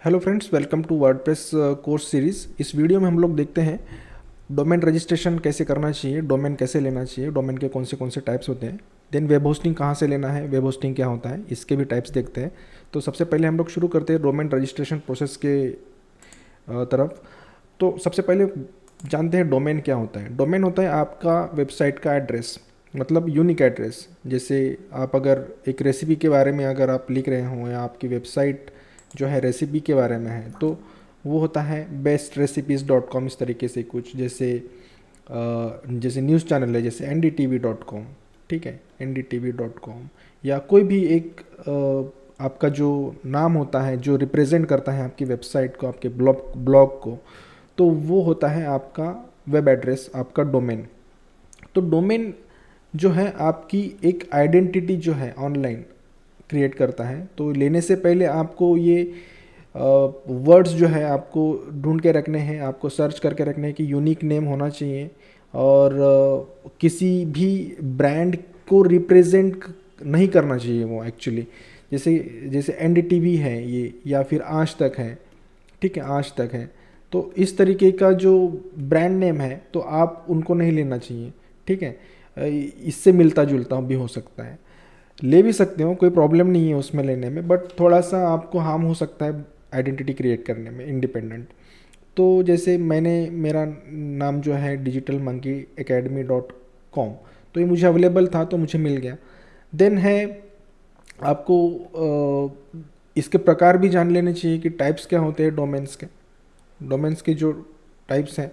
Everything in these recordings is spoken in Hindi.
Hello friends, welcome to WordPress course series. इस वीडियो में हम लोग देखते हैं डोमेन रजिस्ट्रेशन कैसे करना चाहिए, डोमेन कैसे लेना चाहिए, डोमेन के कौन से टाइप्स होते हैं, देन वेब होस्टिंग कहाँ से लेना है, वेब होस्टिंग क्या होता है, इसके भी टाइप्स देखते हैं। तो सबसे पहले हम लोग शुरू करते हैं डोमेन रजिस्ट्रेशन प्रोसेस के तरफ। तो सबसे पहले जानते हैं डोमेन क्या होता है। डोमेन होता है आपका वेबसाइट का एड्रेस, मतलब यूनिक एड्रेस। जैसे आप अगर एक रेसिपी के बारे में अगर आप लिख रहे हो या आपकी वेबसाइट जो है रेसिपी के बारे में है, तो वो होता है bestrecipes.com। इस तरीके से कुछ जैसे न्यूज़ चैनल है, जैसे ndtv.com, ठीक है, ndtv.com। या कोई भी एक आपका जो नाम होता है जो रिप्रेजेंट करता है आपकी वेबसाइट को, आपके ब्लॉग को, तो वो होता है आपका वेब एड्रेस, आपका डोमेन। तो डोमेन जो है आपकी एक आइडेंटिटी जो है ऑनलाइन क्रिएट करता है। तो लेने से पहले आपको ये वर्ड्स जो है आपको ढूंढ के रखने हैं, आपको सर्च करके रखने हैं कि यूनिक नेम होना चाहिए। और किसी भी ब्रांड को रिप्रेजेंट नहीं करना चाहिए वो एक्चुअली। जैसे जैसे एनडीटीवी है ये, या फिर आज तक है, ठीक है, आज तक है। तो इस तरीके का जो ब्रांड नेम है तो आप उनको नहीं लेना चाहिए, ठीक है। इससे मिलता जुलता भी हो सकता है, ले भी सकते हो, कोई प्रॉब्लम नहीं है उसमें लेने में, बट थोड़ा सा आपको हार्म हो सकता है आइडेंटिटी क्रिएट करने में इंडिपेंडेंट। तो जैसे मेरा नाम जो है digitalmonkeyacademy.com, तो ये मुझे अवेलेबल था तो मुझे मिल गया। देन है आपको इसके प्रकार भी जान लेने चाहिए कि टाइप्स क्या होते हैं डोमेन्स के जो टाइप्स हैं,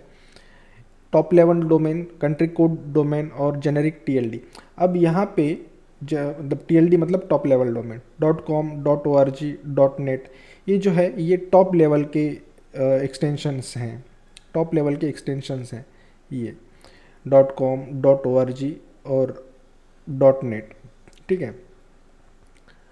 top level domain, country code domain और जेनेरिक टीएलडी। अब यहाँ पे टीएलडी मतलब top level domain, .com, .org, .net, ये जो है ये टॉप लेवल के एक्सटेंशंस हैं, टॉप लेवल के एक्सटेंशंस हैं ये .com, .org और .net, ठीक है।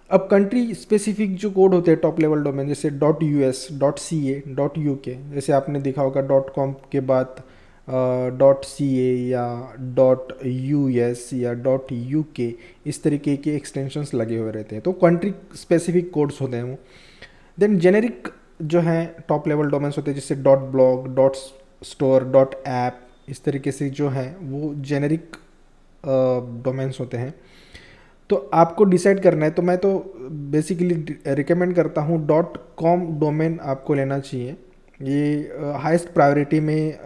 अब कंट्री स्पेसिफिक जो कोड होते हैं टॉप लेवल डोमेन, जैसे .us, .ca, .uk, जैसे आपने देखा होगा .com के बाद .ca या .us या .uk, इस तरीके के एक्सटेंशंस लगे हुए रहते हैं। तो कंट्री स्पेसिफिक कोड्स होते हैं वो। देन जेनेरिक जो है टॉप लेवल डोमेन्स होते हैं, जैसे .blog, .store, .app, इस तरीके से जो है वो जेनेरिक डोमेन्स होते हैं। तो आपको डिसाइड करना है, तो मैं तो बेसिकली रिकमेंड करता हूँ .com डोमेन आपको लेना चाहिए। ये हाईएस्ट प्रायोरिटी में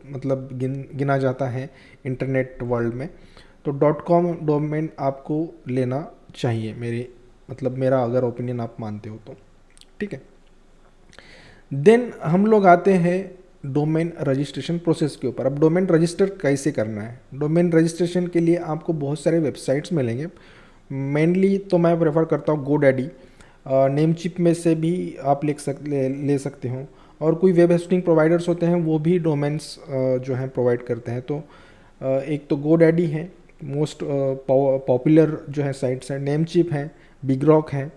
मतलब गिना जाता है इंटरनेट वर्ल्ड में। तो .com डोमेन आपको लेना चाहिए, मेरा अगर ओपिनियन आप मानते हो तो, ठीक है। देन हम लोग आते हैं डोमेन रजिस्ट्रेशन प्रोसेस के ऊपर। अब डोमेन रजिस्टर कैसे करना है। डोमेन रजिस्ट्रेशन के लिए आपको बहुत सारे वेबसाइट्स मिलेंगे। मेनली तो मैं प्रेफर करता हूँ GoDaddy, नेमचिप में से भी आप ले सकते हो। और कोई वेब होस्टिंग प्रोवाइडर्स होते हैं वो भी डोमेन्स जो हैं प्रोवाइड करते हैं। तो एक तो GoDaddy है, मोस्ट पॉपुलर जो है साइट्स है, नेमचिप है, बिगरॉक है।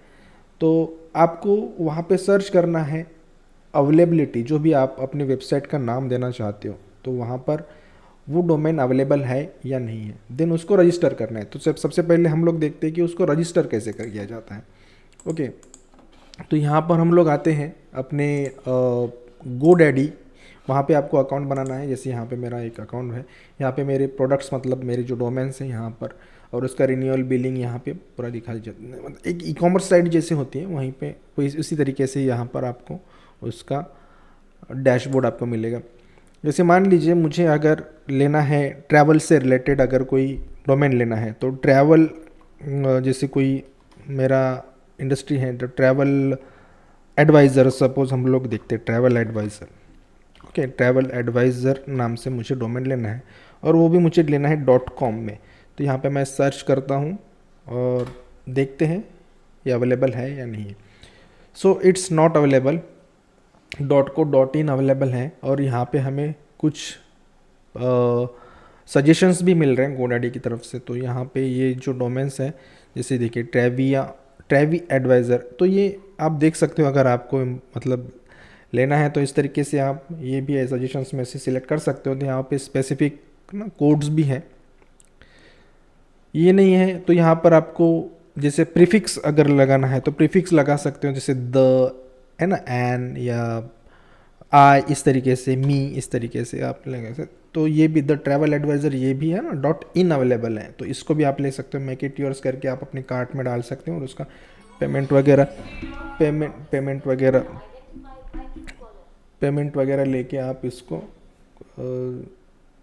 तो आपको वहाँ पे सर्च करना है अवेलेबिलिटी, जो भी आप अपनी वेबसाइट का नाम देना चाहते हो, तो वहाँ पर वो डोमेन अवेलेबल है या नहीं है, देन उसको रजिस्टर करना है। तो सबसे पहले हम लोग देखते हैं कि उसको रजिस्टर कैसे कर किया जाता है। ओके, तो यहाँ पर हम लोग आते हैं अपने GoDaddy। वहाँ पे आपको अकाउंट बनाना है। जैसे यहाँ पे मेरा एक अकाउंट है, यहाँ पे मेरे प्रोडक्ट्स मतलब मेरे जो डोमेन्स हैं यहाँ पर, और उसका रिन्यूअल बिलिंग यहाँ पे पूरा दिखाई जाता है। मतलब एक ई कॉमर्स साइट जैसे होती है वहीं पे कोई उसी तरीके से यहाँ पर आपको उसका डैशबोर्ड आपको मिलेगा। जैसे मान लीजिए मुझे अगर लेना है ट्रैवल से रिलेटेड, अगर कोई डोमेन लेना है, तो ट्रैवल जैसे कोई मेरा इंडस्ट्री है तो ट्रैवल एडवाइज़र, सपोज हम लोग देखते हैं travel advisor. Okay, travel advisor नाम से मुझे डोमेन लेना है, और वो भी मुझे लेना है .com में। तो यहाँ पे मैं सर्च करता हूँ और देखते हैं ये अवेलेबल है या नहीं है। So it's not available. .co.in available है, और यहाँ पे हमें कुछ सजेशंस भी मिल रहे हैं GoDaddy की तरफ से। तो यहाँ पे ये जो डोमेन्स हैं, जैसे देखिए ट्रैवी एडवाइज़र, तो ये आप देख सकते हो। अगर आपको मतलब लेना है तो इस तरीके से आप ये भी सजेशंस में से सिलेक्ट कर सकते हो। तो यहाँ पे स्पेसिफिक ना कोड्स भी हैं। ये नहीं है तो यहाँ पर आपको जैसे प्रीफिक्स अगर लगाना है तो प्रीफिक्स लगा सकते हो, जैसे द, है ना, एन या आई इस तरीके से, मी इस तरीके से आप लेंगे। तो ये भी द ट्रैवल एडवाइज़र ये भी है ना डॉट इन अवेलेबल है, तो इसको भी आप ले सकते हो। मेक इट योर्स करके आप अपने कार्ट में डाल सकते हो और उसका पेमेंट वगैरह पेमेंट वगैरह लेके आप इसको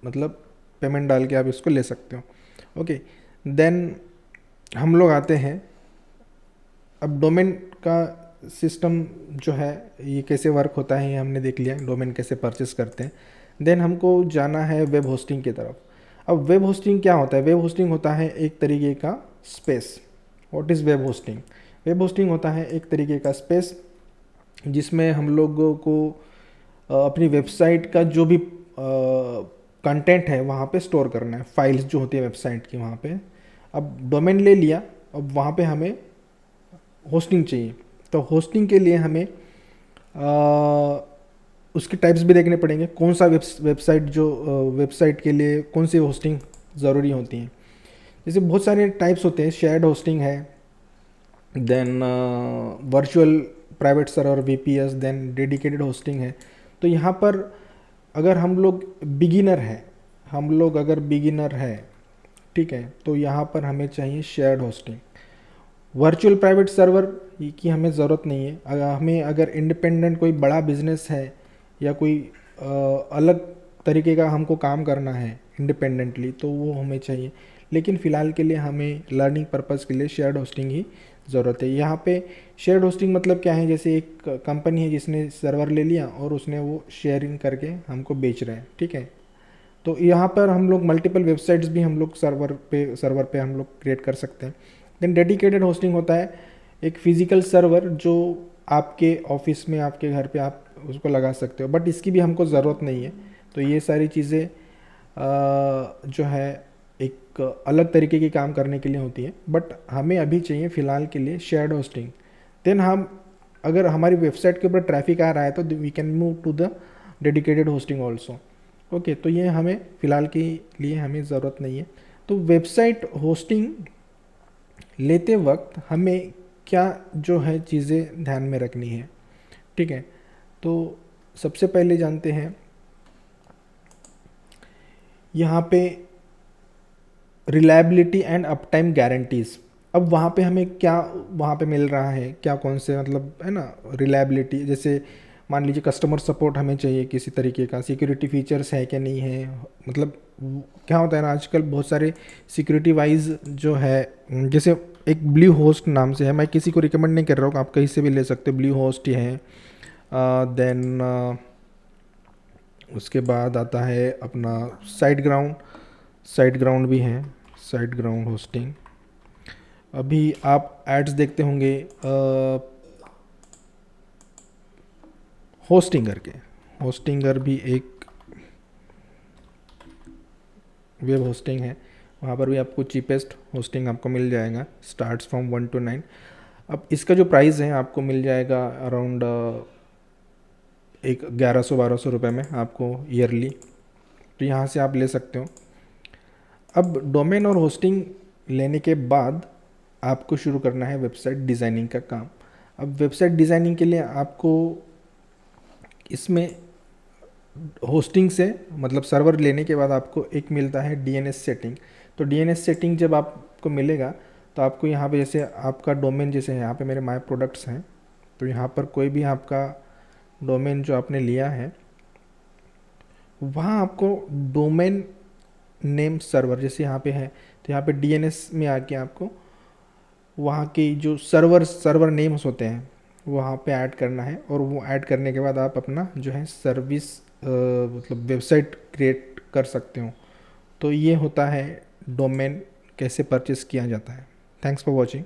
मतलब पेमेंट डाल के आप इसको ले सकते हो। ओके, देन हम लोग आते हैं अब डोमेन का सिस्टम जो है ये कैसे वर्क होता है, ये हमने देख लिया, डोमेन कैसे परचेस करते हैं। देन हमको जाना है वेब होस्टिंग की तरफ। अब वेब होस्टिंग क्या होता है? वेब होस्टिंग होता है एक तरीके का space. What is web hosting? Web hosting होता है एक तरीके का स्पेस जिसमें हम लोगों को अपनी वेबसाइट का जो भी कंटेंट है वहाँ पे स्टोर करना है, फाइल्स जो होती है वेबसाइट की वहाँ पे। अब डोमेन ले लिया, अब वहाँ पे हमें होस्टिंग चाहिए। तो होस्टिंग के लिए हमें उसके टाइप्स भी देखने पड़ेंगे, कौन सा वेबसाइट के लिए कौन सी होस्टिंग ज़रूरी होती है। जैसे बहुत सारे टाइप्स होते हैं, शेयर्ड होस्टिंग है, then virtual private server VPS, then dedicated hosting है। तो यहाँ पर अगर हम लोग बिगिनर है, ठीक है, तो यहाँ पर हमें चाहिए shared hosting. Virtual private server की हमें ज़रूरत नहीं है। हमें अगर इंडिपेंडेंट कोई बड़ा बिजनेस है या कोई अलग तरीके का हमको काम करना है इंडिपेंडेंटली, तो वो हमें चाहिए। लेकिन फ़िलहाल के लिए हमें लर्निंग पर्पज़ के लिए शेयर्ड होस्टिंग ही ज़रूरत है। यहाँ पे शेयर्ड होस्टिंग मतलब क्या है? जैसे एक कंपनी है जिसने सर्वर ले लिया और उसने वो शेयरिंग करके हमको बेच रहे हैं, ठीक है। तो यहाँ पर हम लोग मल्टीपल वेबसाइट्स भी हम लोग सर्वर पे हम लोग क्रिएट कर सकते हैं। देन डेडिकेटेड होस्टिंग होता है एक फिजिकल सर्वर जो आपके ऑफिस में, आपके घर पे आप उसको लगा सकते हो, बट इसकी भी हमको ज़रूरत नहीं है। तो ये सारी चीज़ें जो है एक अलग तरीके की काम करने के लिए होती है, बट हमें अभी चाहिए फ़िलहाल के लिए शेयर्ड होस्टिंग। देन हम अगर हमारी वेबसाइट के ऊपर ट्रैफिक आ रहा है तो we can move to the dedicated hosting also. Okay, तो ये हमें फ़िलहाल के लिए हमें ज़रूरत नहीं है। तो वेबसाइट होस्टिंग लेते वक्त हमें क्या जो है चीज़ें ध्यान में रखनी है, ठीक है। तो सबसे पहले जानते हैं यहाँ पे reliability and up time guarantees. अब वहाँ पे हमें क्या वहाँ पे मिल रहा है, क्या कौन से मतलब है ना, रिलायबिलिटी, जैसे मान लीजिए कस्टमर सपोर्ट हमें चाहिए किसी तरीके का, सिक्योरिटी फीचर्स है कि नहीं है। मतलब क्या होता है ना, आजकल बहुत सारे सिक्योरिटी वाइज जो है, जैसे एक ब्लू होस्ट नाम से है, मैं किसी को रिकमेंड नहीं कर रहा हूँ, आप कहीं से भी ले सकते हो, ब्लू होस्ट ही है। देन उसके बाद आता है अपना साइट ग्राउंड भी है, साइट ग्राउंड होस्टिंग। अभी आप एड्स देखते होंगे होस्टिंगर भी एक वेब होस्टिंग है, वहाँ पर भी आपको चीपेस्ट होस्टिंग आपको मिल जाएगा, स्टार्ट्स फ्रॉम 1 to 9। अब इसका जो प्राइस है आपको मिल जाएगा अराउंड एक 1100-1200 रुपये में आपको ईयरली। तो यहाँ से आप ले सकते हो। अब डोमेन और होस्टिंग लेने के बाद आपको शुरू करना है वेबसाइट डिज़ाइनिंग का काम। अब वेबसाइट डिज़ाइनिंग के लिए आपको इसमें होस्टिंग से मतलब सर्वर लेने के बाद आपको एक मिलता है DNS सेटिंग। तो DNS सेटिंग जब आपको मिलेगा तो आपको यहाँ पे, जैसे आपका डोमेन जैसे है, यहाँ पे मेरे माय प्रोडक्ट्स हैं, तो यहाँ पर कोई भी आपका डोमेन जो आपने लिया है वहाँ आपको डोमेन नेम सर्वर जैसे यहाँ पे है, तो यहाँ पे DNS में आके आपको वहाँ की जो सर्वर नेम्स होते हैं वहाँ पे ऐड करना है, और वो ऐड करने के बाद आप अपना जो है सर्विस मतलब वेबसाइट क्रिएट कर सकते हो। तो ये होता है डोमेन कैसे परचेस किया जाता है। Thanks for watching.